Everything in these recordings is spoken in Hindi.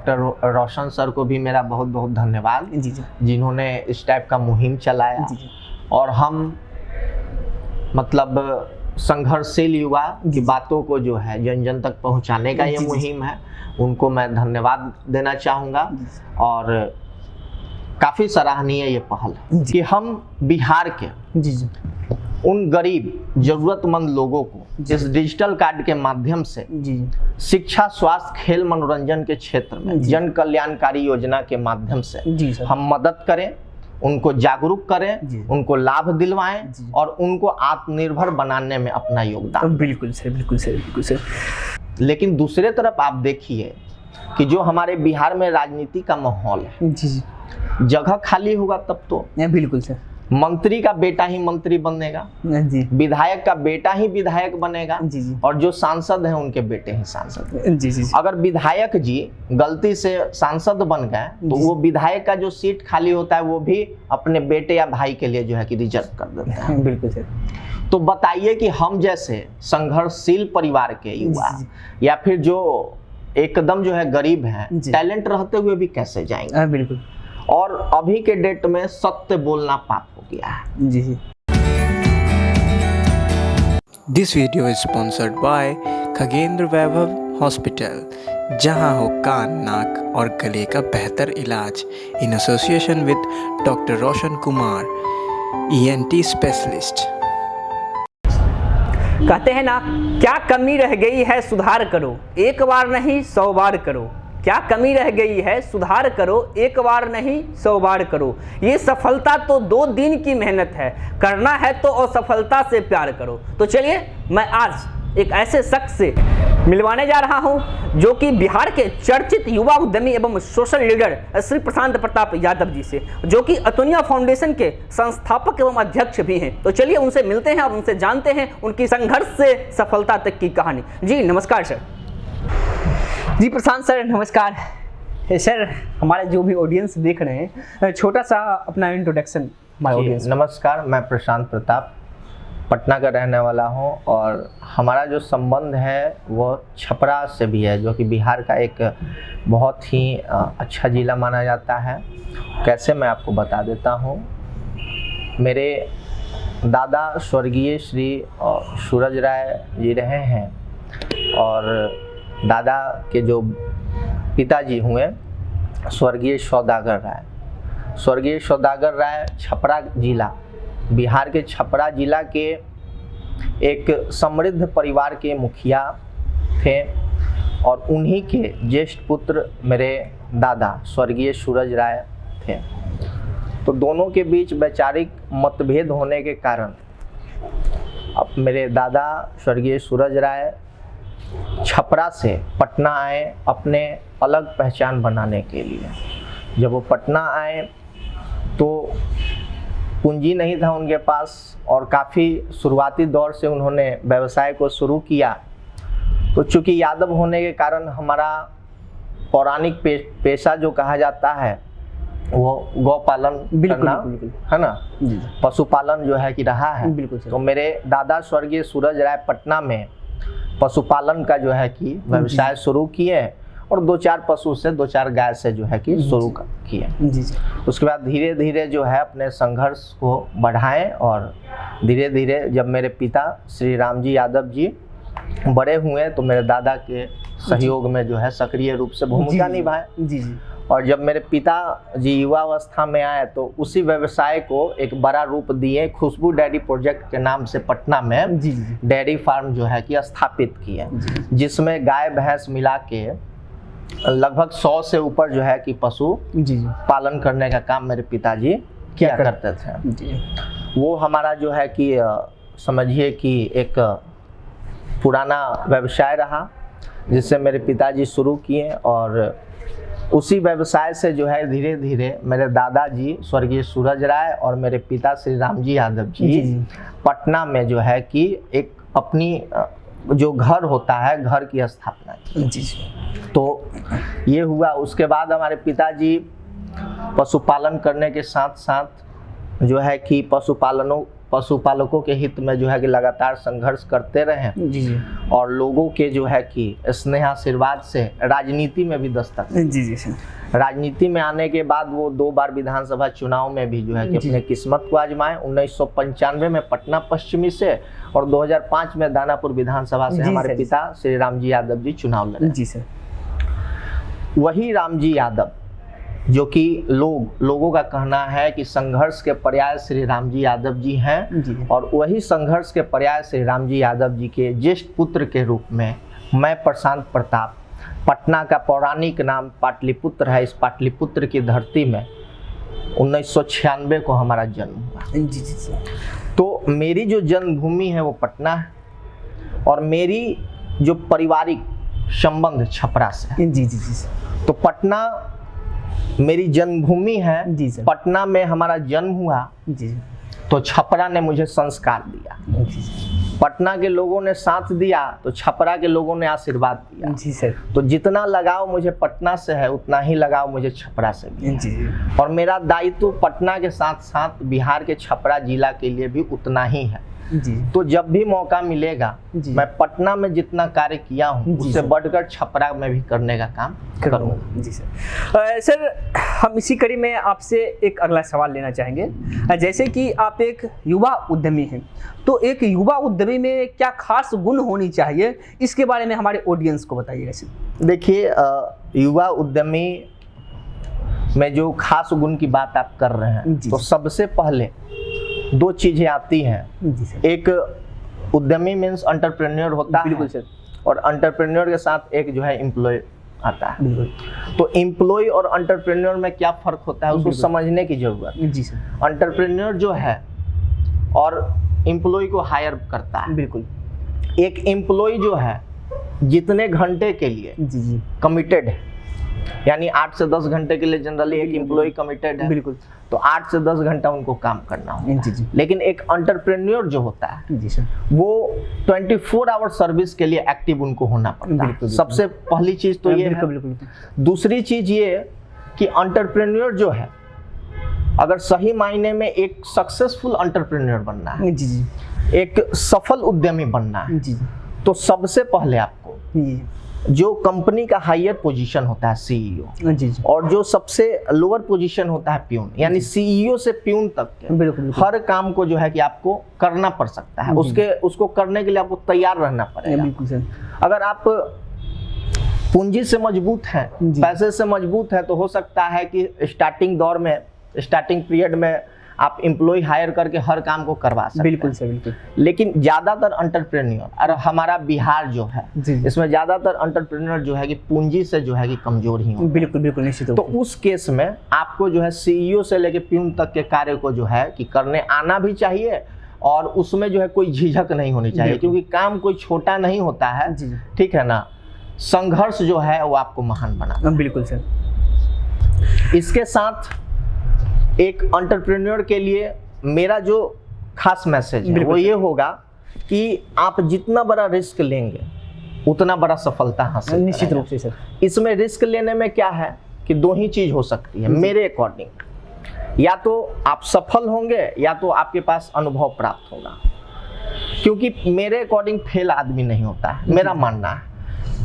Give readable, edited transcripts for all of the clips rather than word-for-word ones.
डॉक्टर रोशन सर को भी मेरा बहुत बहुत धन्यवाद जी जी जिन्होंने इस टाइप का मुहिम चलाया। जी जी और हम मतलब संघर्षशील युवा की बातों को जो है जन जन तक पहुंचाने का ये जी, जी। मुहिम है, उनको मैं धन्यवाद देना चाहूँगा। और काफ़ी सराहनीय ये पहल है कि हम बिहार के जी जी उन गरीब जरूरतमंद लोगों को इस डिजिटल कार्ड के माध्यम से जी शिक्षा, स्वास्थ्य, खेल, मनोरंजन के क्षेत्र में जी। जन कल्याणकारी योजना के माध्यम से जी सर। हम मदद करें, उनको जागरूक करें, जी। उनको लाभ दिलवाएं जी। और उनको आत्मनिर्भर बनाने में अपना योगदान। बिल्कुल सर, बिल्कुल सर, बिल्कुल सर। लेकिन दूसरे तरफ आप देखिए कि जो हमारे बिहार में राजनीति का माहौल है, जी जी जगह खाली होगा तब तो बिल्कुल सर। मंत्री का बेटा ही मंत्री बनेगा, जी विधायक का बेटा ही विधायक बनेगा, जी जी और जो सांसद हैं उनके बेटे ही सांसद। जी जी अगर विधायक जी गलती से सांसद बन गए तो जी। वो विधायक का जो सीट खाली होता है वो भी अपने बेटे या भाई के लिए जो है कि रिजर्व कर देते हैं। बिल्कुल सर। तो बताइए कि हम जैसे संघर्षशील परिवार के युवा जी। या फिर जो एकदम जो है गरीब हैं, जी। टैलेंट रहते हुए भी कैसे जाएंगे। बिल्कुल। और अभी के डेट में सत्य बोलना पाप हो गया है। जी जी। This video is sponsored by Khagendra Vaibhav hospital, जहां हो कान, नाक और गले का बेहतर इलाज, in association with doctor Roshan Kumar, ENT specialist. कहते हैं ना, क्या कमी रह गई है सुधार करो, एक बार नहीं 100 बार करो। क्या कमी रह गई है सुधार करो, एक बार नहीं 100 बार करो। ये सफलता तो 2 दिन की मेहनत है, करना है तो असफलता से प्यार करो। तो चलिए मैं आज एक ऐसे शख्स से मिलवाने जा रहा हूं जो कि बिहार के चर्चित युवा उद्यमी एवं सोशल लीडर श्री प्रशांत प्रताप यादव जी से, जो कि अतुनिया फाउंडेशन के संस्थापक एवं अध्यक्ष भी हैं। तो चलिए उनसे मिलते हैं और उनसे जानते हैं उनकी संघर्ष से सफलता तक की कहानी। जी नमस्कार सर। जी प्रशांत सर नमस्कार। सर हमारे जो भी ऑडियंस देख रहे हैं, छोटा सा अपना इंट्रोडक्शन हमारे ऑडियंस। नमस्कार, मैं प्रशांत प्रताप पटना का रहने वाला हूं और हमारा जो संबंध है वो छपरा से भी है, जो कि बिहार का एक बहुत ही अच्छा जिला माना जाता है। कैसे, मैं आपको बता देता हूं। मेरे दादा स्वर्गीय श्री सूरज राय जी रहे हैं और दादा के जो पिताजी हुए स्वर्गीय सौदागर राय। स्वर्गीय सौदागर राय छपरा जिला, बिहार के छपरा जिला के एक समृद्ध परिवार के मुखिया थे और उन्हीं के ज्येष्ठ पुत्र मेरे दादा स्वर्गीय सूरज राय थे। तो दोनों के बीच वैचारिक मतभेद होने के कारण अब मेरे दादा स्वर्गीय सूरज राय छपरा से पटना आए अपने अलग पहचान बनाने के लिए। जब वो पटना आए तो पूंजी नहीं था उनके पास और काफ़ी शुरुआती दौर से उन्होंने व्यवसाय को शुरू किया। तो चूँकि यादव होने के कारण हमारा पौराणिक पेशा जो कहा जाता है वो गौपालन करना है ना, पशुपालन जो है कि रहा है। तो मेरे दादा स्वर्गीय सूरज राय पटना में पशुपालन का जो है कि व्यवसाय शुरू किए और 2-4 पशु से 2-4 गाय से जो है कि शुरू किए। उसके बाद धीरे धीरे जो है अपने संघर्ष को बढ़ाएं और धीरे धीरे जब मेरे पिता श्री राम जी यादव जी बड़े हुए तो मेरे दादा के सहयोग में जो है सक्रिय रूप से भूमिका निभाए। और जब मेरे पिता जी युवावस्था में आए तो उसी व्यवसाय को एक बड़ा रूप दिए, खुशबू डेयरी प्रोजेक्ट के नाम से पटना में डेयरी फार्म जो है कि स्थापित किए, जिसमें गाय भैंस मिला के लगभग 100 से ऊपर जो है कि पशु पालन करने का काम मेरे पिताजी किया करते थे। वो हमारा जो है कि समझिए कि एक पुराना व्यवसाय रहा जिससे मेरे पिताजी शुरू किए और उसी व्यवसाय से जो है धीरे धीरे मेरे दादाजी स्वर्गीय सूरज राय और मेरे पिता श्री राम जी यादव जी पटना में जो है कि एक अपनी जो घर होता है घर की स्थापना की। तो ये हुआ। उसके बाद हमारे पिताजी पशुपालन करने के साथ साथ जो है कि पशुपालकों के हित में जो है कि लगातार संघर्ष करते रहे जी जी और लोगों के जो है कि स्नेह आशीर्वाद से राजनीति में भी दस्तक, जी जी सर। राजनीति में आने के बाद वो 2 बार विधानसभा चुनाव में भी जो है कि अपने किस्मत को आजमाए। 1995 में पटना पश्चिमी से और 2005 में दानापुर विधानसभा से हमारे पिता श्री रामजी यादव जी चुनाव लड़े। जी सर। वही रामजी यादव जो कि लोगों का कहना है कि संघर्ष के पर्याय श्री रामजी यादव जी हैं जी। और वही संघर्ष के पर्याय श्री रामजी यादव जी के ज्येष्ठ पुत्र के रूप में मैं प्रशांत प्रताप, पटना का पौराणिक नाम पाटलिपुत्र है, इस पाटलिपुत्र की धरती में 1996 को हमारा जन्म हुआ। जी जी जी। तो मेरी जो जन्मभूमि है वो पटना है और मेरी जो पारिवारिक संबंध छपरा से है। जी जी जी। तो पटना मेरी जन्मभूमि है। जी सर। पटना में हमारा जन्म हुआ जी तो छपरा ने मुझे संस्कार दिया। जी जी। पटना के लोगों ने साथ दिया तो छपरा के लोगों ने आशीर्वाद दिया। जी सर। तो जितना लगाव मुझे पटना से है उतना ही लगाव मुझे छपरा से भी है। जी जी। और मेरा दायित्व पटना के साथ साथ बिहार के छपरा जिला के लिए भी उतना ही है। जी। तो जब भी मौका मिलेगा जी। मैं पटना में जितना कार्य किया हूँ जी उससे सर। बढ़कर छपरा में भी करने का काम करूँगा। जी सर। सर हम इसी कड़ी में आपसे एक अगला सवाल लेना चाहेंगे। जैसे कि आप एक युवा उद्यमी हैं, तो एक युवा उद्यमी में क्या खास गुण होनी चाहिए, इसके बारे में हमारे ऑडियंस को बताइएगा सर। देखिए, युवा उद्यमी में जो खास गुण की बात आप कर रहे हैं जी। तो सबसे पहले 2 चीजें आती हैं। जी सर। एक उद्यमी मीन्स एंटरप्रेन्योर होता है। बिल्कुल सर। और एंटरप्रेन्योर के साथ एक जो है एम्प्लॉय आता है। बिल्कुल। तो एम्प्लॉय और एंटरप्रेन्योर में क्या फर्क होता है उसको बिल्कुल। समझने की जरूरत है। जी सर। एंटरप्रेन्योर जो है और एम्प्लॉय को हायर करता है। बिल्कुल। एक एम्प्लॉय जो है जितने घंटे के लिए जी जी। कमिटेड है, यानी 8 से 10 घंटे के लिए जनरली एक एम्प्लॉय कमिटेड है, बिल्कुल। तो 8 से 10 घंटा उनको काम करना होगा। जी जी। लेकिन एक एंटरप्रेन्योर जो होता है जी सर। वो 24 आवर सर्विस के लिए एक्टिव उनको होना पड़ता है। बिल्कुल। सबसे पहली चीज तो ये बिल्कुल है। बिल्कुल। दूसरी चीज ये कि एंटरप्रेन्योर जो है अगर सही मायने में एक सक्सेसफुल एंटरप्रेन्योर बनना है, जी जी। एक सफल उद्यमी बनना है, जी जी। तो सबसे पहले आपको जी जो कंपनी का हायर पोजीशन होता है सीईओ, जी जी। और जो सबसे लोअर पोजीशन होता है प्यून, यानी सीईओ से प्यून तक के बिल्कुल। हर काम को जो है कि आपको करना पड़ सकता है। उसको करने के लिए आपको तैयार रहना पड़ेगा। बिल्कुल सर। अगर आप पूंजी से मजबूत हैं, जी। पैसे से मजबूत हैं, तो हो सकता है कि स्टार्टिंग दौर में, स्टार्टिंग पीरियड में आप एम्प्लॉय हायर करके हर काम को करवा सकते बिल्कुल हैं। सर। बिल्कुल। लेकिन ज्यादातर एंटरप्रेन्योर, और हमारा बिहार जो है जी। इसमें ज्यादातर एंटरप्रेन्योर जो है कि पूंजी से जो है कि कमजोर ही होते हैं। बिल्कुल बिल्कुल निश्चित तो रूप से। उस केस में आपको जो है सीईओ से लेके प्यून तक के कार्य को जो है कि करने आना भी चाहिए और उसमें जो है कोई झिझक नहीं होनी चाहिए, बिल्कुल। क्योंकि काम कोई छोटा नहीं होता है। जी जी। ठीक है ना। संघर्ष जो है वो आपको महान बना। बिल्कुल सर। इसके साथ एक एंटरप्रेन्योर के लिए मेरा जो खास मैसेज है बिल्कुल वो सर। ये होगा कि आप जितना बड़ा रिस्क लेंगे उतना बड़ा सफलता हासिल निश्चित करेंगे। रूप से सर। इसमें रिस्क लेने में क्या है कि 2 ही चीज हो सकती है मेरे अकॉर्डिंग। या तो आप सफल होंगे या तो आपके पास अनुभव प्राप्त होगा, क्योंकि मेरे अकॉर्डिंग फेल आदमी नहीं होता है, मेरा मानना है।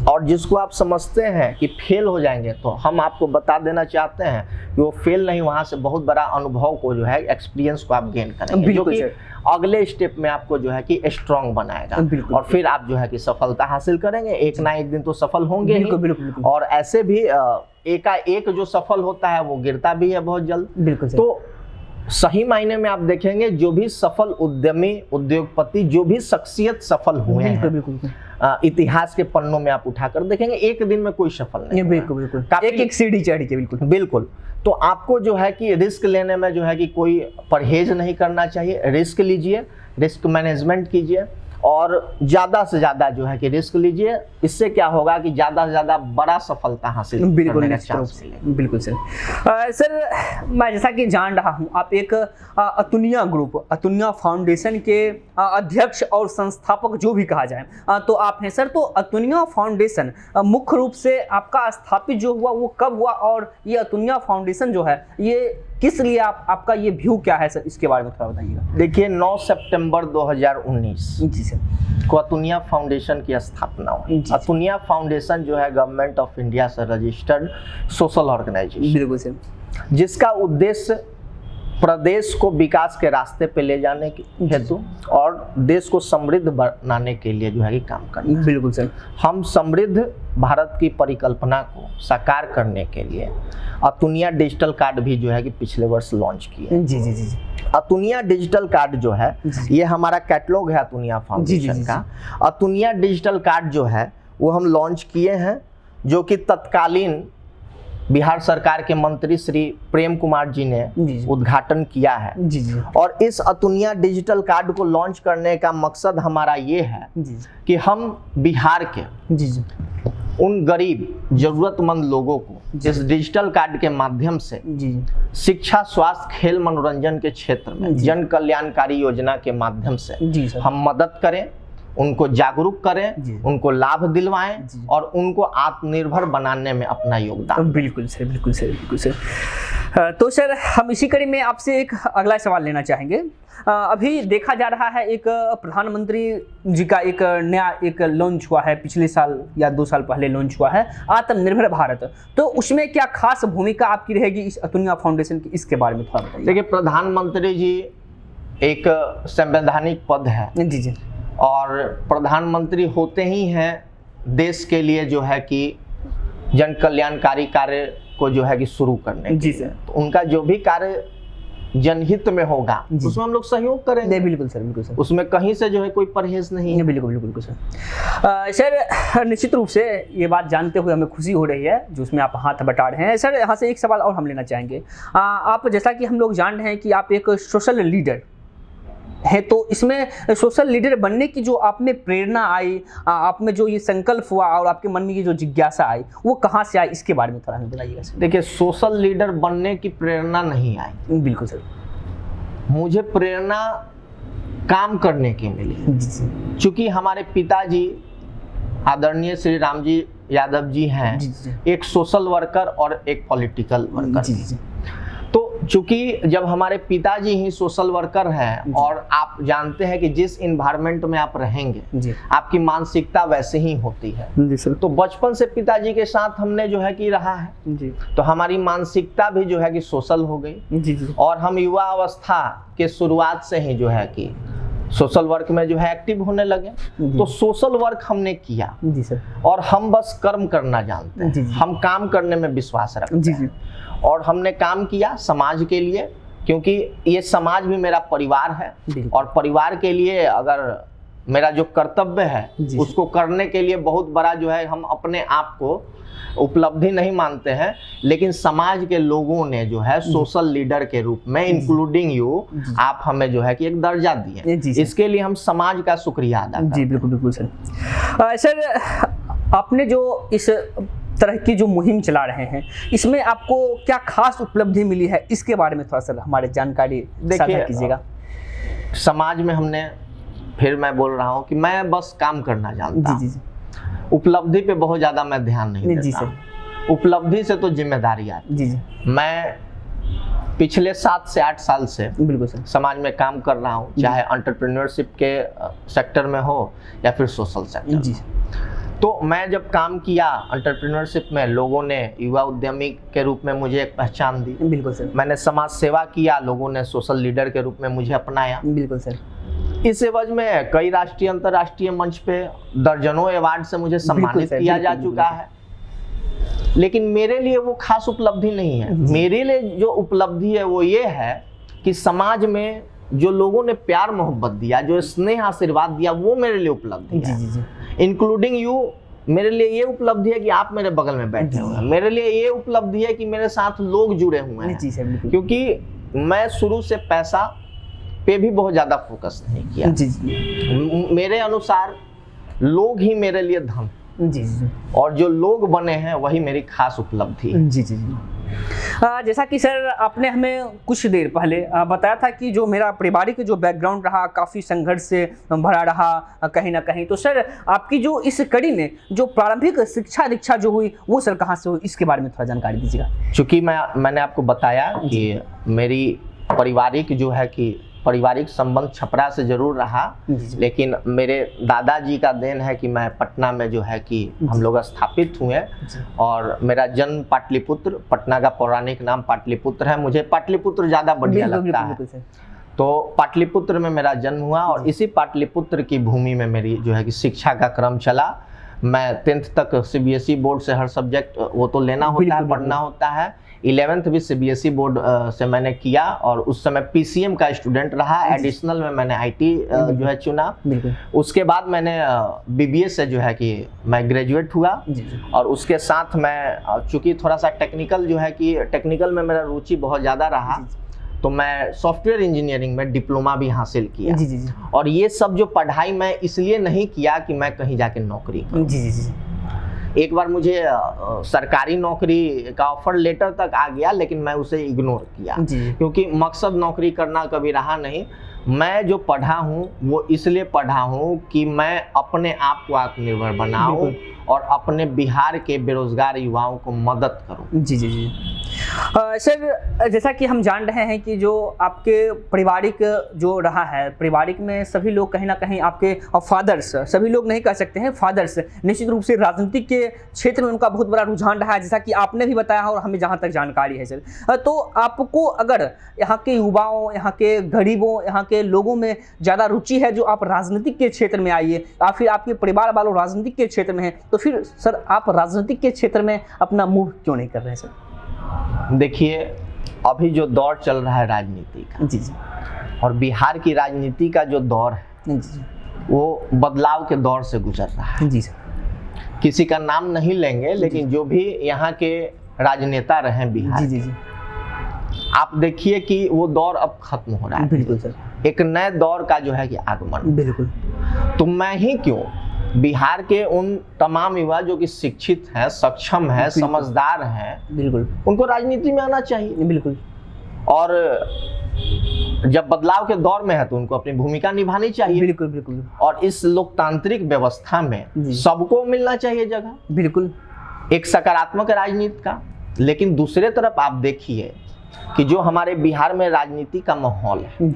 और जिसको आप समझते हैं कि फेल हो जाएंगे, तो हम आपको बता देना चाहते हैं कि वो फेल नहीं, वहां से बहुत बड़ा अनुभव को जो है, एक्सपीरियंस को आप गेन करेंगे, जो बिल्कुल कि सर। अगले स्टेप में आपको जो है कि स्ट्रांग बनाएगा। बिल्कुल। और फिर आप जो है कि सफलता हासिल करेंगे। एक ना एक दिन तो सफल होंगे ही। बिल्कुल बिल्कुल बिल्कुल। और ऐसे भी एकाएक जो सफल होता है वो गिरता भी है बहुत जल्द। बिल्कुल सर। तो सही मायने में आप देखेंगे जो भी सफल उद्यमी, उद्योगपति, जो भी शख्सियत सफल हुए बिल्कुल हैं, बिल्कुल बिल्कुल। इतिहास के पन्नों में आप उठाकर देखेंगे, एक दिन में कोई सफल नहीं हुआ। बिल्कुल बिल्कुल। काफी- एक एक सीढ़ी चढ़ के। बिल्कुल बिल्कुल। तो आपको जो है कि रिस्क लेने में जो है कि कोई परहेज नहीं करना चाहिए। रिस्क लीजिए, रिस्क मैनेजमेंट कीजिए और ज़्यादा से ज़्यादा जो है कि रिस्क लीजिए। इससे क्या होगा कि ज़्यादा से ज़्यादा बड़ा सफलता हासिल बिल्कुल करने का निश्चित रूप चांस से। मिलेगा। बिल्कुल सर। सर मैं जैसा कि जान रहा हूँ आप एक अतुनिया ग्रुप, अतुनिया फाउंडेशन के अध्यक्ष और संस्थापक जो भी कहा जाए तो आप हैं सर। तो अतुनिया फाउंडेशन मुख्य रूप से आपका स्थापित जो हुआ वो कब हुआ, और ये अतुनिया फाउंडेशन जो है ये किस लिए आपका ये व्यू क्या है सर, इसके बारे में थोड़ा बताइएगा। देखिए 9 सितंबर 2019 जी सर को अतुनिया फाउंडेशन की स्थापना हुई। अतुनिया फाउंडेशन जो है गवर्नमेंट ऑफ इंडिया से रजिस्टर्ड सोशल ऑर्गेनाइजेशन, बिल्कुल सर, जिसका उद्देश्य प्रदेश को विकास के रास्ते पे ले जाने के हेतु और देश को समृद्ध बनाने के लिए जो है कि काम करना। बिल्कुल सर। हम समृद्ध भारत की परिकल्पना को साकार करने के लिए अतुनिया डिजिटल कार्ड भी जो है कि पिछले वर्ष लॉन्च किए। जी जी जी जी। अतुनिया डिजिटल कार्ड जो है ये हमारा कैटलॉग है अतुनिया फाउंडेशन का। अतुनिया डिजिटल कार्ड जो है वो हम लॉन्च किए हैं, जो कि तत्कालीन बिहार सरकार के मंत्री श्री प्रेम कुमार जी ने उद्घाटन किया है। जी जी। और इस अतुनिया डिजिटल कार्ड को लॉन्च करने का मकसद हमारा ये है कि हम बिहार के उन गरीब जरूरतमंद लोगों को इस डिजिटल कार्ड के माध्यम से शिक्षा, स्वास्थ्य, खेल, मनोरंजन के क्षेत्र में जन कल्याणकारी योजना के माध्यम से हम मदद करें, उनको जागरूक करें, उनको लाभ दिलवाएं और उनको आत्मनिर्भर बनाने में अपना योगदान। बिल्कुल सर, बिल्कुल सर, बिल्कुल सर। तो सर हम इसी कड़ी में आपसे एक अगला सवाल लेना चाहेंगे। अभी देखा जा रहा है एक प्रधानमंत्री जी का एक नया एक लॉन्च हुआ है, पिछले साल या 2 साल पहले लॉन्च हुआ है, आत्मनिर्भर भारत। तो उसमें क्या खास भूमिका आपकी रहेगी इस अतुनिया फाउंडेशन की, इसके बारे में थोड़ा बताइए। देखिए प्रधानमंत्री जी एक संवैधानिक पद है। जी जी। और प्रधानमंत्री होते ही हैं देश के लिए जो है कि जन कल्याणकारी कार्य को जो है कि शुरू करने। जी सर। तो उनका जो भी कार्य जनहित में होगा उसमें हम लोग सहयोग करेंगे। बिल्कुल सर, बिल्कुल सर। उसमें कहीं से जो है कोई परहेज नहीं है। बिल्कुल बिल्कुल बिल्कुल सर। सर निश्चित रूप से ये बात जानते हुए हमें खुशी हो रही है जो उसमें आप हाथ बटा रहे हैं। सर यहाँ से एक सवाल और हम लेना चाहेंगे। आप जैसा कि हम लोग जान रहे हैं कि आप एक सोशल लीडर है, तो इसमें सोशल लीडर बनने की जो आप में प्रेरणा आई, आप में जो ये संकल्प हुआ और आपके मन में ये जो जिज्ञासा आई वो कहाँ से आई, इसके बारे में थोड़ा हमें बताइएगा सर। देखिए सोशल लीडर बनने की प्रेरणा नहीं आई। बिल्कुल सर। मुझे प्रेरणा काम करने की मिली, चूँकि हमारे पिताजी आदरणीय श्री रामजी यादव जी हैं, एक सोशल वर्कर और एक पॉलिटिकल वर्कर। तो चूंकि जब हमारे पिताजी ही सोशल वर्कर हैं और आप जानते हैं कि जिस इन्वायरमेंट में आप रहेंगे आपकी मानसिकता वैसे ही होती है। तो बचपन से पिताजी के साथ हमने जो है कि रहा है, तो हमारी मानसिकता भी जो है कि सोशल हो गई। और हम युवा अवस्था के शुरुआत से ही जो है कि सोशल वर्क में जो है एक्टिव होने लगे। तो सोशल वर्क हमने किया जी सर। और हम बस कर्म करना जानते हैं, हम काम करने में विश्वास रखते हैं। और हमने काम किया समाज के लिए, क्योंकि ये समाज भी मेरा परिवार है और परिवार के लिए अगर मेरा जो कर्तव्य है उसको करने के लिए बहुत बड़ा जो है हम अपने आप को उपलब्धि नहीं मानते हैं, लेकिन समाज के लोगों ने जो है सोशल लीडर के रूप में इंक्लूडिंग यू आप हमें जो है कि एक दर्जा दिए, इसके लिए हम समाज का शुक्रिया अदा करते हैं। जी बिल्कुल बिल्कुल सर। सर आपने जो इस तरह की जो मुहिम चला रहे हैं इसमें आपको क्या खास उपलब्धि मिली है, इसके बारे में थोड़ा सा हमारे जानकारी साझा कीजिएगा। समाज में हमने, फिर मैं बोल रहा हूँ कि मैं बस काम करना जानता हूँ, उपलब्धि पे बहुत ज्यादा मैं ध्यान नहीं देता। उपलब्धि से तो जिम्मेदारी आती है। मैं पिछले 7 से 8 साल से बिल्कुल सर समाज में काम कर रहा हूँ, चाहे एंटरप्रेन्योरशिप के सेक्टर में हो या फिर सोशल सेक्टर में। तो मैं जब काम किया एंटरप्रेन्योरशिप में, लोगों ने युवा उद्यमी के रूप में मुझे एक पहचान दी। बिल्कुल सर। मैंने समाज सेवा किया, लोगों ने सोशल लीडर के रूप में मुझे अपनाया। बिल्कुल सर। इस एवज में कई राष्ट्रीय अंतर्राष्ट्रीय मंच पे दर्जनों अवार्ड से मुझे सम्मानित किया जा चुका है, लेकिन मेरे लिए वो खास उपलब्धि नहीं है। मेरे लिए जो उपलब्धि है वो ये है कि समाज में जो लोगों ने प्यार मोहब्बत दिया, जो स्नेह आशीर्वाद दिया, वो मेरे लिए उपलब्धि है। इंक्लूडिंग यू, मेरे लिए ये उपलब्धि है कि आप मेरे बगल में बैठे हुए हैं। मेरे लिए ये उपलब्धि है कि मेरे साथ लोग जुड़े हुए हैं, क्योंकि मैं शुरू से पैसा पे भी बहुत ज्यादा फोकस नहीं किया। मेरे अनुसार लोग ही मेरे लिए धन, और जो लोग बने हैं वही मेरी खास उपलब्धि है। जैसा कि सर आपने हमें कुछ देर पहले बताया था कि जो मेरा पारिवारिक जो बैकग्राउंड रहा काफ़ी संघर्ष से भरा रहा कहीं ना कहीं, तो सर आपकी जो इस कड़ी में जो प्रारंभिक शिक्षा दीक्षा जो हुई वो सर कहाँ से हुई, इसके बारे में थोड़ा जानकारी दीजिएगा। चूँकि मैंने आपको बताया कि मेरी पारिवारिक संबंध छपरा से जरूर रहा, लेकिन मेरे दादाजी का देन है कि मैं पटना में जो है कि हम लोग स्थापित हुए और मेरा जन्म पाटलिपुत्र, पटना का पौराणिक नाम पाटलिपुत्र है। मुझे पाटलिपुत्र ज़्यादा बढ़िया लगता है, तो पाटलिपुत्र में मेरा जन्म हुआ और इसी पाटलिपुत्र की भूमि में मेरी जो है कि शिक्षा का क्रम चला। मैं 10th तक CBSE बोर्ड से हर सब्जेक्ट वो तो लेना होता है, पढ़ना होता है। 11th भी CBSE बोर्ड से मैंने किया और उस समय PCM का स्टूडेंट रहा। एडिशनल में मैंने IT जो है चुना। उसके बाद मैंने BBA से जो है कि मैं ग्रेजुएट हुआ और उसके साथ मैं चूँकि थोड़ा सा टेक्निकल जो है कि टेक्निकल में मेरा रुचि बहुत ज़्यादा रहा, तो मैं सॉफ्टवेयर इंजीनियरिंग में डिप्लोमा भी हासिल किया। और ये सब जो पढ़ाई मैं इसलिए नहीं किया कि मैं कहीं जाके नौकरी करूं। एक बार मुझे सरकारी नौकरी का ऑफर लेटर तक आ गया, लेकिन मैं उसे इग्नोर किया क्योंकि मकसद नौकरी करना कभी रहा नहीं। मैं जो पढ़ा हूँ वो इसलिए पढ़ा हूँ कि मैं अपने आप को आत्मनिर्भर बनाऊँ और अपने बिहार के बेरोजगार युवाओं को मदद करूँ। जी। सर जैसा कि हम जान रहे हैं कि जो आपके पारिवारिक जो रहा है, पारिवारिक में सभी लोग कहीं ना कहीं आपके फादर्स, सभी लोग नहीं कह सकते हैं, फादर्स निश्चित रूप से राजनीतिक के क्षेत्र में उनका बहुत बड़ा रुझान रहा है, जैसा कि आपने भी बताया और हमें जहाँ तक जानकारी है सर। तो आपको अगर यहाँ के युवाओं, यहाँ के गरीबों, यहाँ के लोगों में ज़्यादा रुचि है जो आप राजनीतिक के क्षेत्र में आइए या फिर आपके परिवार वालों राजनीतिक के क्षेत्र में हैं, तो फिर सर आप राजनीतिक के क्षेत्र में अपना मुंह क्यों नहीं कर रहे हैं सर? देखिए, अभी जो दौर चल रहा है राजनीति का, जी और बिहार की राजनीति का जो दौर है वो बदलाव के दौर से गुजर रहा है। जी सर। किसी का नाम नहीं लेंगे, लेकिन जो भी यहाँ के राजनेता रहे बिहार, जी, आप देखिए कि वो दौर अब खत्म हो रहा है। बिल्कुल सर। एक नए दौर का जो है कि आगमन। बिल्कुल। तो मैं ही क्यों, बिहार के उन तमाम युवा जो कि शिक्षित हैं, सक्षम हैं, समझदार हैं, बिल्कुल उनको राजनीति में आना चाहिए। बिल्कुल। और जब बदलाव के दौर में है तो उनको अपनी भूमिका निभानी चाहिए। बिल्कुल। और इस लोकतांत्रिक व्यवस्था में सबको मिलना चाहिए जगह। बिल्कुल। एक सकारात्मक राजनीति का। लेकिन दूसरे तरफ आप देखिए कि जो हमारे बिहार में राजनीति का माहौल है,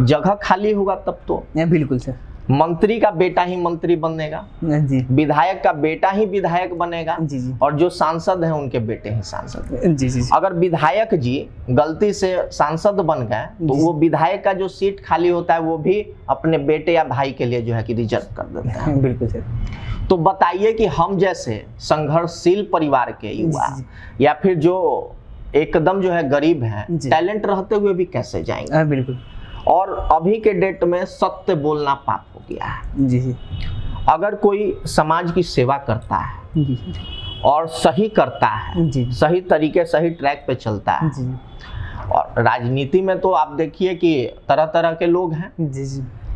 जगह खाली होगा तब तो। बिल्कुल सर। मंत्री का बेटा ही मंत्री बनेगा, विधायक का बेटा ही विधायक बनेगा, और जो सांसद हैं उनके बेटे ही सांसद। अगर विधायक जी गलती से सांसद बन गए तो वो विधायक का जो सीट खाली होता है वो भी अपने बेटे या भाई के लिए जो है कि रिजर्व कर देते हैं। बिल्कुल सर। तो बताइए कि हम जैसे संघर्षशील परिवार के युवा या फिर जो एकदम जो है गरीब हैं, टैलेंट रहते हुए भी कैसे जाएंगे? बिल्कुल। और अभी के डेट में सत्य बोलना पाप हो गया है। जी। अगर कोई समाज की सेवा करता है और सही करता है, सही तरीके सही ट्रैक पे चलता है, और राजनीति में तो आप देखिए कि तरह तरह के लोग हैं।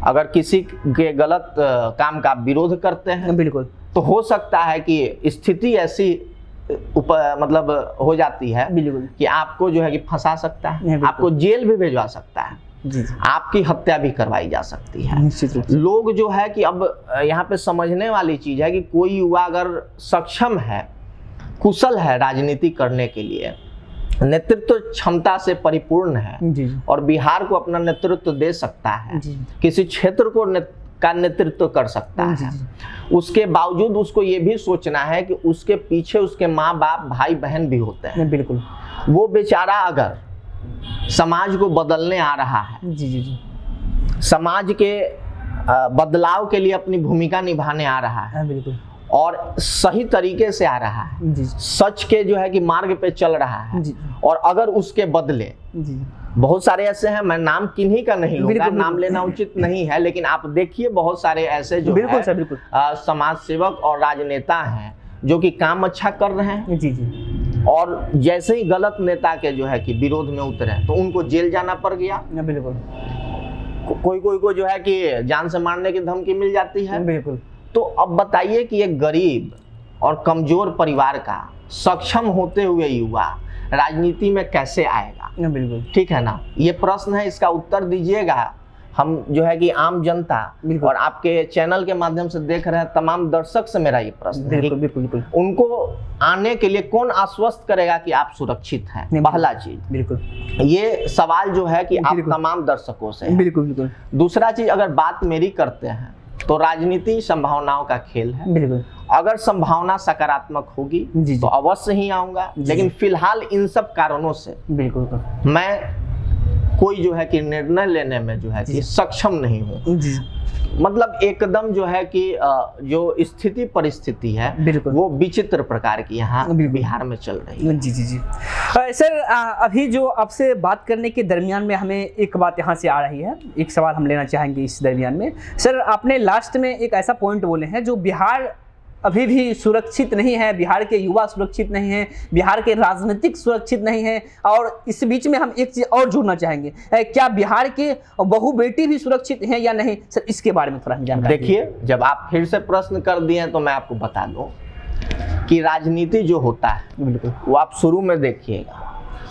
अगर किसी के गलत काम का विरोध करते हैं, बिल्कुल, तो हो सकता है कि स्थिति ऐसी मतलब हो जाती है कि आपको जो है कि फंसा सकता है, आपको जेल भी भिजवा सकता है, आपकी हत्या भी करवाई जा सकती है। लोग जो है कि अब यहाँ पे समझने वाली चीज है कि कोई युवा अगर सक्षम है, कुशल है राजनीति करने के लिए, नेतृत्व क्षमता से परिपूर्ण है और बिहार को अपना नेतृत्व दे सकता है, किसी क्षेत्र को का नेतृत्व कर सकता है, उसके बावजूद उसको ये भी सोचना है कि उसके पीछे उसके माँ बाप भाई बहन भी होते हैं। बिल्कुल। वो बेचारा अगर समाज को बदलने आ रहा है, समाज के बदलाव के लिए अपनी भूमिका निभाने आ रहा है, बिल्कुल, और सही तरीके से आ रहा है, सच के जो है कि मार्ग पे चल रहा है, और अगर उसके बदले बहुत सारे ऐसे हैं, मैं नाम किन्हीं का नहीं लूंगा, नाम लेना उचित नहीं है, लेकिन आप देखिए बहुत सारे ऐसे जो है समाज सेवक और राजनेता हैं जो कि काम अच्छा कर रहे हैं, और जैसे ही गलत नेता के जो है कि विरोध में उतरे तो उनको जेल जाना पड़ गया। बिल्कुल। कोई को जो है कि जान से मारने की धमकी मिल जाती है। बिल्कुल। तो अब बताइए कि एक गरीब और कमजोर परिवार का सक्षम होते हुए युवा राजनीति में कैसे आएगा? बिल्कुल ठीक है ना, ये प्रश्न है, इसका उत्तर दीजिएगा। हम जो है कि आम जनता और आपके चैनल के माध्यम से देख रहे हैं तमाम दर्शक से मेरा ये प्रश्न है, बिल्कुल बिल्कुल बिल्कुल। उनको आने के लिए कौन आश्वस्त करेगा कि आप सुरक्षित हैं? पहला चीज, बिल्कुल ये सवाल जो है कि आप तमाम दर्शकों से है। बिल्कुल बिल्कुल। दूसरा चीज, अगर बात मेरी करते हैं तो राजनीति संभावनाओं का खेल है। बिल्कुल, अगर संभावना सकारात्मक होगी तो अवश्य ही आऊंगा, लेकिन फिलहाल इन सब कारणों से बिल्कुल मैं कोई जो है कि निर्णय लेने में जो है कि सक्षम नहीं हूँ। मतलब एकदम जो है कि जो स्थिति परिस्थिति है वो विचित्र प्रकार की यहाँ बिहार में चल रही है। जी जी जी। सर अभी जो आपसे बात करने के दरमियान में हमें एक बात यहाँ से आ रही है, एक सवाल हम लेना चाहेंगे इस दरमियान में। सर आपने लास्ट में एक ऐसा पॉइंट बोले हैं, जो बिहार अभी भी सुरक्षित नहीं है, बिहार के युवा सुरक्षित नहीं है, बिहार के राजनीतिक सुरक्षित नहीं है। और इस बीच में हम एक चीज़ और जोड़ना चाहेंगे, क्या बिहार के बहू बेटी भी सुरक्षित हैं या नहीं? सर इसके बारे में थोड़ा हम जानकारी। देखिए, जब आप फिर से प्रश्न कर दिए तो मैं आपको बता दूं कि राजनीति जो होता है बिल्कुल वो आप शुरू में देखिएगा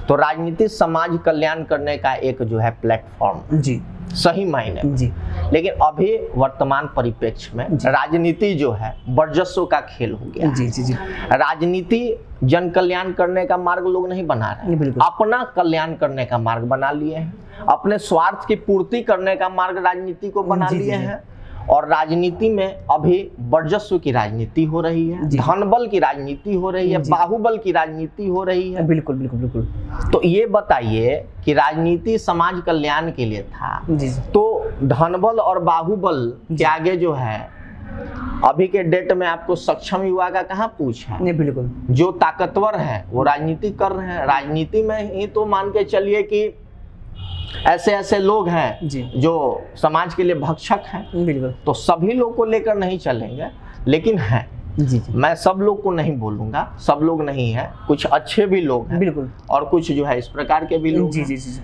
तो राजनीति समाज कल्याण करने का एक जो है प्लेटफॉर्म जी सही मायने में। जी। लेकिन अभी वर्तमान परिप्रेक्ष्य में राजनीति जो है वर्चस्व का खेल हो गया। जी जी जी। राजनीति जन कल्याण करने का मार्ग लोग नहीं बना रहे हैं, अपना कल्याण करने का मार्ग बना लिए हैं, अपने स्वार्थ की पूर्ति करने का मार्ग राजनीति को बना लिए हैं। और राजनीति में अभी वर्चस्व की राजनीति हो रही है, धनबल की राजनीति हो रही है, बाहुबल की राजनीति हो रही है। बिल्कुल बिल्कुल बिल्कुल। तो ये बताइए कि राजनीति समाज कल्याण के लिए था तो धनबल और बाहुबल के आगे जो है अभी के डेट में आपको सक्षम युवा का कहाँ पूछ है? नहीं, बिल्कुल। जो ताकतवर है वो राजनीति कर रहे हैं। राजनीति में ही तो मान के चलिए कि ऐसे ऐसे लोग हैं जो समाज के लिए भक्षक हैं। बिल्कुल। तो सभी लोग को लेकर नहीं चलेंगे, लेकिन हैं। जी। मैं सब लोग को नहीं बोलूंगा, सब लोग नहीं है, कुछ अच्छे भी लोग हैं बिल्कुल, और कुछ जो है इस प्रकार के भी लोग। जी जी जी।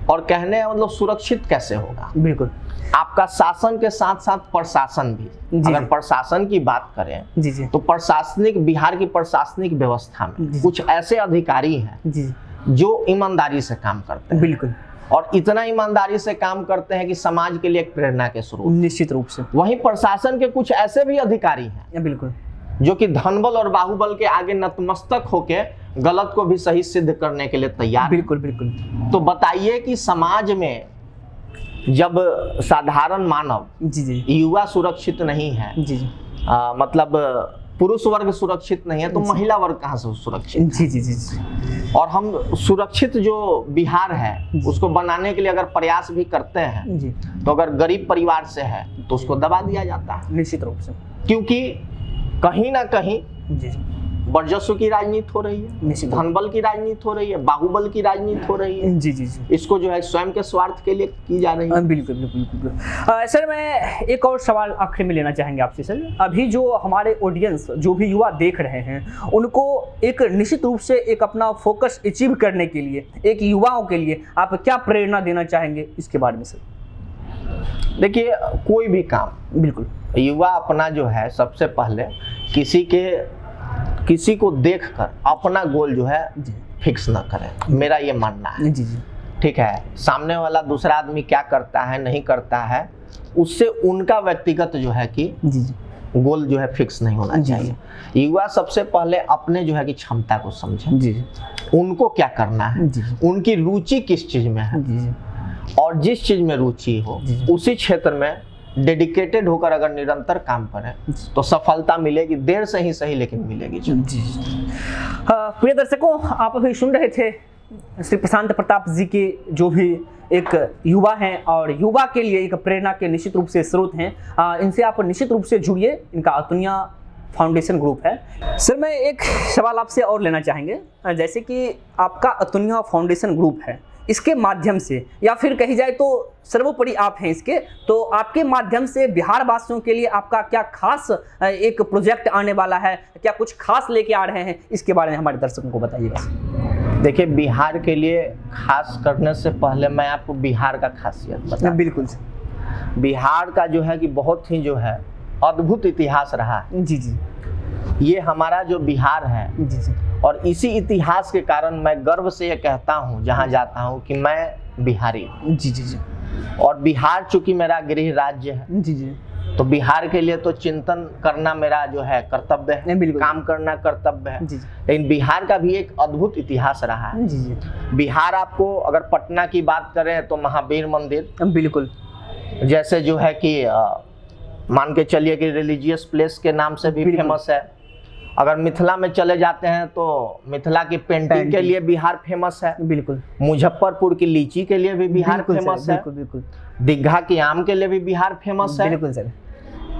और कहने का मतलब सुरक्षित कैसे होगा? बिल्कुल, आपका शासन के साथ साथ प्रशासन भी। अगर प्रशासन की बात करें तो प्रशासनिक, बिहार की प्रशासनिक व्यवस्था में कुछ ऐसे अधिकारी हैं जो ईमानदारी से काम करते हैं। बिल्कुल। और इतना ईमानदारी से काम करते हैं कि समाज के लिए एक प्रेरणा के स्रोत। निश्चित रूप से। वहीं प्रशासन के कुछ ऐसे भी अधिकारी हैं बिल्कुल, जो कि धनबल और बाहुबल के आगे नतमस्तक होके गलत को भी सही सिद्ध करने के लिए तैयार। बिल्कुल बिल्कुल। तो बताइए कि समाज में जब साधारण मानव युवा सुरक्षित नहीं है, मतलब पुरुष वर्ग सुरक्षित नहीं है, तो महिला वर्ग कहाँ से सुरक्षित? जी जी जी। और हम सुरक्षित जो बिहार है उसको बनाने के लिए अगर प्रयास भी करते हैं तो अगर गरीब परिवार से है तो उसको दबा दिया जाता है। निश्चित रूप से, क्योंकि कहीं ना कहीं वर्चस्व की राजनीति हो रही है, धनबल की राजनीति हो रही है, बाहुबल की राजनीति हो रही है। जी जी जी। इसको जो है स्वयं के स्वार्थ के लिए की जा रही है। बिल्कुल बिल्कुल बिल्कुल। सर मैं एक और सवाल आखिर में लेना चाहेंगे आपसे। सर अभी जो हमारे ऑडियंस, जो भी युवा देख रहे हैं, उनको एक निश्चित रूप से एक अपना फोकस अचीव करने के लिए, एक युवाओं के लिए आप क्या प्रेरणा देना चाहेंगे इसके बारे में? सर देखिए, कोई भी काम, बिल्कुल युवा अपना जो है सबसे पहले किसी को देखकर अपना गोल जो है फिक्स ना करें। मेरा ये मानना है। ठीक है, सामने वाला दूसरा आदमी क्या करता है नहीं करता है, उससे उनका व्यक्तिगत जो है कि गोल जो है फिक्स नहीं होना चाहिए। युवा सबसे पहले अपने जो है कि क्षमता को समझे, उनको क्या करना है, उनकी रुचि किस चीज में है, और जिस चीज में रुचि हो उसी क्षेत्र में डेडिकेटेड होकर अगर निरंतर काम करें तो सफलता मिलेगी, देर से ही सही लेकिन मिलेगी। प्रिय दर्शकों, आप अभी सुन रहे थे श्री प्रशांत प्रताप जी के, जो भी एक युवा हैं और युवा के लिए एक प्रेरणा के निश्चित रूप से स्रोत हैं। इनसे आप निश्चित रूप से जुड़िए, इनका अतुनिया फाउंडेशन ग्रुप है। सर मैं एक सवाल आपसे और लेना चाहेंगे, जैसे कि आपका अतुनिया फाउंडेशन ग्रुप है, इसके माध्यम से, या फिर कही जाए तो सर्वोपरि आप हैं इसके, तो आपके माध्यम से बिहार वासियों के लिए आपका क्या खास एक प्रोजेक्ट आने वाला है, क्या कुछ खास लेके आ रहे हैं, इसके बारे में हमारे दर्शकों को बताइएगा। देखिए, बिहार के लिए खास करने से पहले मैं आपको बिहार का खासियत बता। बिल्कुल। बिहार का जो है कि बहुत ही जो है अद्भुत इतिहास रहा है। जी जी। ये हमारा जो बिहार है, जी जी और इसी इतिहास के कारण मैं गर्व से ये कहता हूँ जहाँ जाता हूँ कि मैं बिहारी हूँ। जी जी जी और बिहार चूंकि मेरा गृह राज्य है, जी जी तो बिहार के लिए तो चिंतन करना मेरा जो है कर्तव्य है, बिल्कुल। काम करना कर्तव्य है। जी जी लेकिन बिहार का भी एक अद्भुत इतिहास रहा है। जी जी बिहार आपको अगर पटना की बात करें तो महावीर मंदिर, बिल्कुल जैसे जो है कि मान के चलिए कि रिलीजियस प्लेस के नाम से भी बिल्कुल। फेमस है। अगर मिथिला में चले जाते हैं तो मिथिला की पेंटिंग के लिए बिहार फेमस है। बिल्कुल मुजफ्फरपुर की लीची के लिए भी बिहार बिल्कुल सर, फेमस है। बिल्कुल बिल्कुल दीघा के आम के लिए भी बिहार फेमस है। बिल्कुल सर।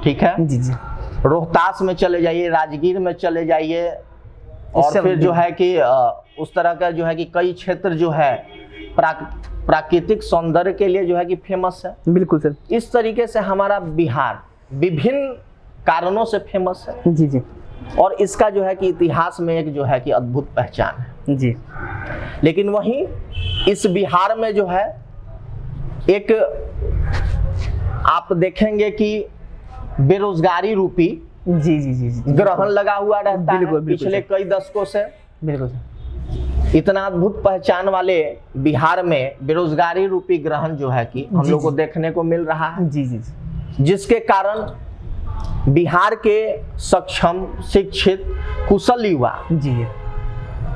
ठीक है। जी जी रोहतास में चले जाइए, राजगीर में चले जाइए, और सब फिर जो है कि उस तरह का जो है कि कई क्षेत्र जो है प्राकृतिक सौंदर्य के लिए जो है कि फेमस है। बिल्कुल सर। इस तरीके से हमारा बिहार विभिन्न कारणों से फेमस है, जी जी और इसका जो है कि इतिहास में एक जो है कि अद्भुत पहचान है। जी लेकिन वहीं इस बिहार में जो है एक आप देखेंगे कि बेरोजगारी रूपी जी जी जी जी ग्रहण लगा हुआ रहता है बिल्कुल, बिल्कुल पिछले सर। कई दशकों से। बिल्कुल सर। इतना अद्भुत पहचान वाले बिहार में बेरोजगारी रूपी ग्रहण जो है कि हम जी, लोग को जी। देखने को मिल रहा है, जी जी जी जिसके कारण बिहार के सक्षम, शिक्षित, कुशल युवा जी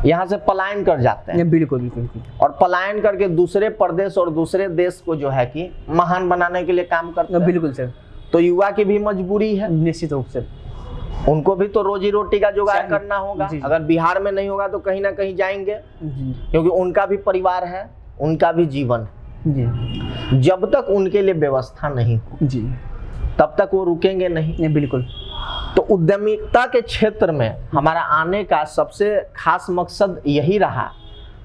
यहाँ से पलायन कर जाते हैं, बिल्कुल बिल्कुल बिल्कुल। और पलायन करके दूसरे प्रदेश और दूसरे देश को जो है कि महान बनाने के लिए काम करते हैं। बिल्कुल सर। तो युवा की भी मजबूरी है, निश्चित रूप से। उनको भी तो रोजी रोटी का जुगाड़ चाहिए। करना होगा। जी, जी। अगर बिहार में नहीं होगा तो कहीं ना कहीं जाएंगे, जी क्योंकि उनका भी परिवार है, उनका भी जीवन है। जी जब तक उनके लिए व्यवस्था नहीं हो जी तब तक वो रुकेंगे नहीं। बिल्कुल। तो उद्यमिता के क्षेत्र में हमारा आने का सबसे खास मकसद यही रहा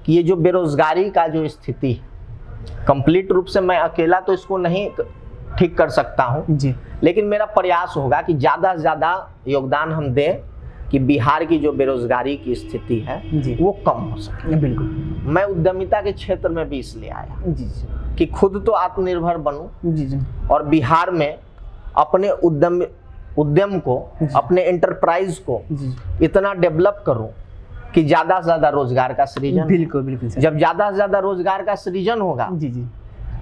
कि ये जो बेरोजगारी का जो स्थिति है, कंप्लीट रूप से मैं अकेला तो इसको नहीं ठीक कर सकता हूँ, जी लेकिन मेरा प्रयास होगा कि ज़्यादा से ज़्यादा योगदान हम दें कि बिहार की जो बेरोजगारी की स्थिति है जी वो कम हो सके। बिल्कुल। मैं उद्यमिता के क्षेत्र में भी इसलिए आया जी जी कि खुद तो आत्मनिर्भर बनूं जी जी और बिहार में अपने उद्यम को, अपने एंटरप्राइज को जी इतना डेवलप करूं कि ज़्यादा से ज़्यादा रोजगार का सृजन। बिल्कुल बिल्कुल सर। जब ज़्यादा से ज़्यादा रोजगार का सृजन होगा जी जी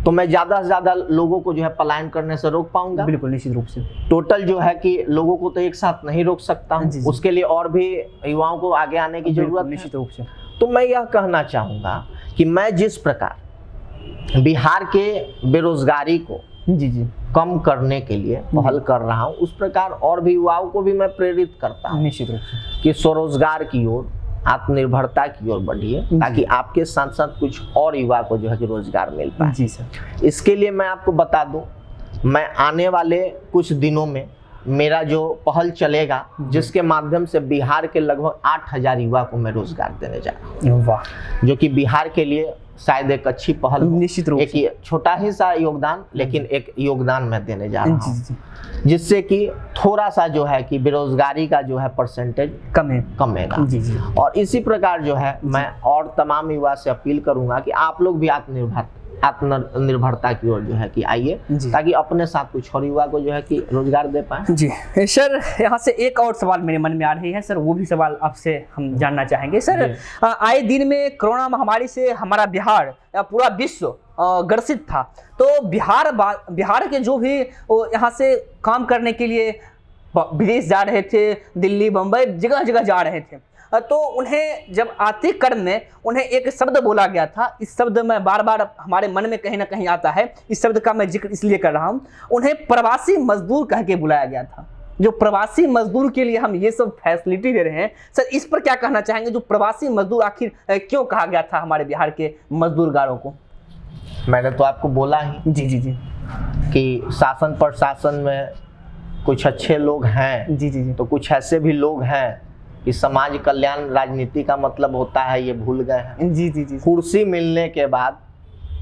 तो मैं ज़्यादा से ज़्यादा लोगों को जो है पलायन करने से रोक पाऊंगा। बिल्कुल निश्चित रूप से। टोटल जो है कि लोगों को तो एक साथ नहीं रोक सकता हूं, जी, जी। उसके लिए और भी युवाओं को आगे आने की बिल्कुल, जरूरत है। निश्चित रूप से। तो मैं यह कहना चाहूँगा कि मैं जिस प्रकार बिहार के बेरोजगारी को जी जी कम करने के लिए पहल कर रहा हूँ, उस प्रकार और भी युवाओं को भी मैं प्रेरित करता हूँ निश्चित रूप से। कि स्वरोजगार की ओर, आत्मनिर्भरता की ओर बढ़िए, ताकि आपके साथ साथ कुछ और युवा को जो है कि रोजगार मिल पाए। जी सर। इसके लिए मैं आपको बता दूं, मैं आने वाले कुछ दिनों में मेरा जो पहल चलेगा, जिसके माध्यम से बिहार के लगभग 8000 युवा को मैं रोजगार देने जा रहा हूँ, वाह, जो कि बिहार के लिए शायद एक अच्छी पहल हो। निश्चित रूप एक ये छोटा ही सा योगदान, लेकिन एक योगदान मैं देने जा रहा जी हूँ, जी जिससे कि थोड़ा सा जो है कि बेरोजगारी का जो है परसेंटेज कम है। कमेगा। जी जी और इसी प्रकार जो है मैं और तमाम युवा से अपील करूंगा कि आप लोग भी आत्मनिर्भरता की ओर जो है कि आइए, जी। ताकि अपने साथ कुछ और युवा को जो है कि रोजगार दे पाए। जी सर, यहाँ से एक और सवाल मेरे मन में आ रही है सर, वो भी सवाल आपसे हम जानना चाहेंगे सर। आए दिन में कोरोना महामारी से हमारा बिहार या पूरा विश्व ग्रसित था, तो बिहार के जो भी यहाँ से काम करने के लिए विदेश जा रहे थे, दिल्ली, बम्बई, जगह जगह जा रहे थे, तो उन्हें जब आते क्रम में उन्हें एक शब्द बोला गया था। इस शब्द में बार बार हमारे मन में कहीं ना कहीं आता है, इस शब्द का मैं जिक्र इसलिए कर रहा हूँ। उन्हें प्रवासी मजदूर कह के बुलाया गया था। जो प्रवासी मजदूर के लिए हम ये सब फैसिलिटी दे रहे हैं सर, इस पर क्या कहना चाहेंगे? जो प्रवासी मजदूर आखिर क्यों कहा गया था हमारे बिहार के मजदूरगारों को? मैंने तो आपको बोला ही जी जी जी कि शासन प्रशासन में कुछ अच्छे लोग हैं, जी जी जी तो कुछ ऐसे भी लोग हैं कि समाज कल्याण राजनीति का मतलब होता है ये भूल गए हैं। जी जी जी कुर्सी मिलने के बाद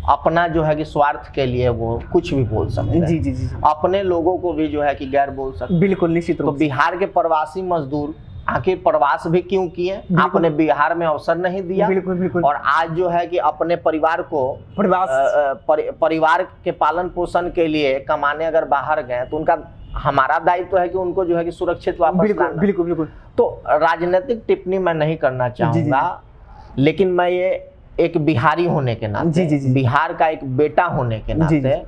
अपना जो है कि स्वार्थ के लिए वो कुछ भी बोल सकते हैं। जी जी जी अपने लोगों को भी जो है कि गैर बोल सकते हैं। बिल्कुल निश्चित तो रूप से। बिहार के प्रवासी मजदूर आखिर प्रवास भी क्यों किए? आपने बिहार में अवसर नहीं दिया। बिल्कुल बिल्कुल। और आज जो है कि अपने परिवार को परिवार के पालन पोषण के लिए कमाने अगर बाहर गए तो उनका हमारा दायित्व है कि उनको जो है कि सुरक्षित वापस बिल्कुल लाना। बिल्कुल बिल्कुल। तो राजनीतिक टिप्पणी मैं नहीं करना चाहूँगा, लेकिन मैं ये एक बिहारी होने के नाते, बिहार का एक बेटा होने के नाते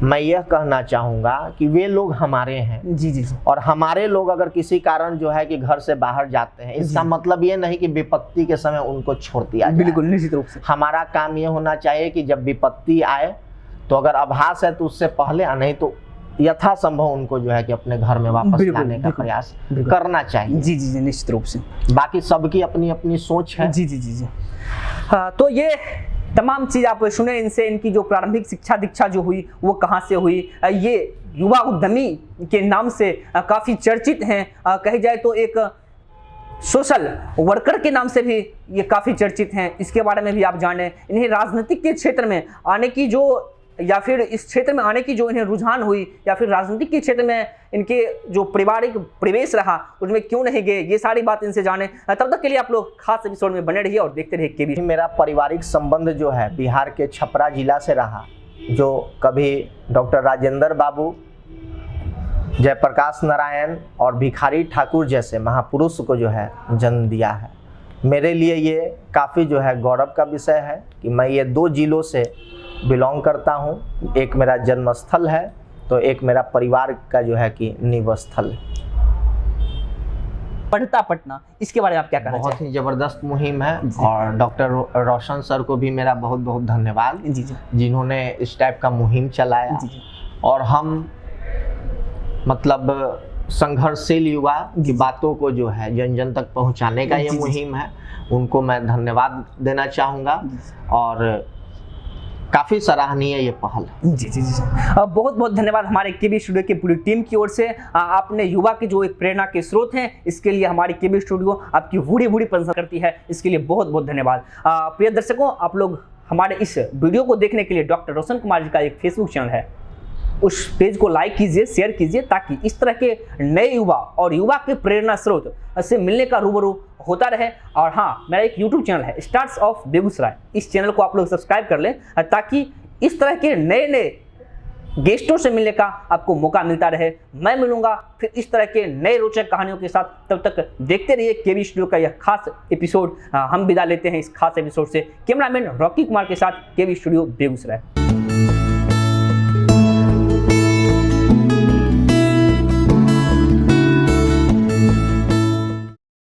मैं यह कहना चाहूँगा कि वे लोग हमारे हैं। जी। और हमारे लोग अगर किसी कारण जो है कि घर से बाहर जाते हैं, इसका मतलब ये नहीं कि विपत्ति के समय उनको छोड़ दिया जाए। बिल्कुल निश्चित रूप से हमारा काम ये होना चाहिए कि जब विपत्ति आए तो अगर आभास है तो उससे पहले, नहीं तो यथासंभव उनको जो है कि अपने घर में वापस लाने का प्रयास करना चाहिए। जी निश्चित रूप से। बाकी सबकी अपनी अपनी सोच है। जी। हाँ, तो ये तमाम चीज़ आप सुने इनसे, इनकी जो प्रारंभिक शिक्षा दीक्षा जो हुई वो कहाँ से हुई। ये युवा उद्यमी के नाम से काफ़ी चर्चित हैं। कही जाए तो एक सोशल वर्कर के नाम से भी ये काफ़ी चर्चित हैं। इसके बारे में भी आप जानें। इन्हें राजनीतिक के क्षेत्र में आने की जो, या फिर इस क्षेत्र में आने की जो इन्हें रुझान हुई, या फिर राजनीतिक के क्षेत्र में इनके जो पारिवारिक प्रवेश रहा उसमें क्यों नहीं गए, ये सारी बात इनसे जाने। तब तक के लिए आप लोग खास एपिसोड में बने रहिए और देखते रहिए केबी। मेरा पारिवारिक संबंध जो है बिहार के छपरा जिला से रहा, जो कभी डॉक्टर राजेंद्र बाबू, जयप्रकाश नारायण और भिखारी ठाकुर जैसे महापुरुष को जो है जन्म दिया है। मेरे लिए ये काफ़ी जो है गौरव का विषय है कि मैं ये 2 जिलों से बिलोंग करता हूँ। एक मेरा जन्म स्थल है तो एक मेरा परिवार का जो है कि निवास स्थल है। पढ़ता पटना, इसके बारे में आप क्या कहना बहुत ही ज़बरदस्त मुहिम है और डॉक्टर रोशन सर को भी मेरा बहुत बहुत धन्यवाद जी, जिन्होंने इस टाइप का मुहिम चलाया। और हम मतलब संघर्षशील युवा की बातों को जो है जन जन तक पहुंचाने का ये मुहिम है, उनको मैं धन्यवाद देना चाहूँगा और काफ़ी सराहनीय ये पहल है। जी। बहुत बहुत धन्यवाद हमारे केबी स्टूडियो की पूरी टीम की ओर से। आपने युवा के जो एक प्रेरणा के स्रोत हैं, इसके लिए हमारी केबी स्टूडियो आपकी बूढ़ी प्रशंसा करती है, इसके लिए बहुत बहुत धन्यवाद। प्रिय दर्शकों, आप लोग हमारे इस वीडियो को देखने के लिए डॉक्टर रोशन कुमार जी का एक फेसबुक चैनल है, उस पेज को लाइक कीजिए, शेयर कीजिए, ताकि इस तरह के नए युवा और युवा के प्रेरणा स्रोत से मिलने का रूबरू होता रहे। और हाँ, मेरा एक यूट्यूब चैनल है स्टार्स ऑफ बेगूसराय, इस चैनल को आप लोग सब्सक्राइब कर लें ताकि इस तरह के नए नए गेस्टों से मिलने का आपको मौका मिलता रहे। मैं मिलूंगा फिर इस तरह के नए रोचक कहानियों के साथ। तब तक देखते रहिए केबी स्टूडियो का यह खास एपिसोड। हम विदा लेते हैं इस खास एपिसोड से। कैमरामैन रॉकी कुमार के साथ केबी स्टूडियो बेगूसराय।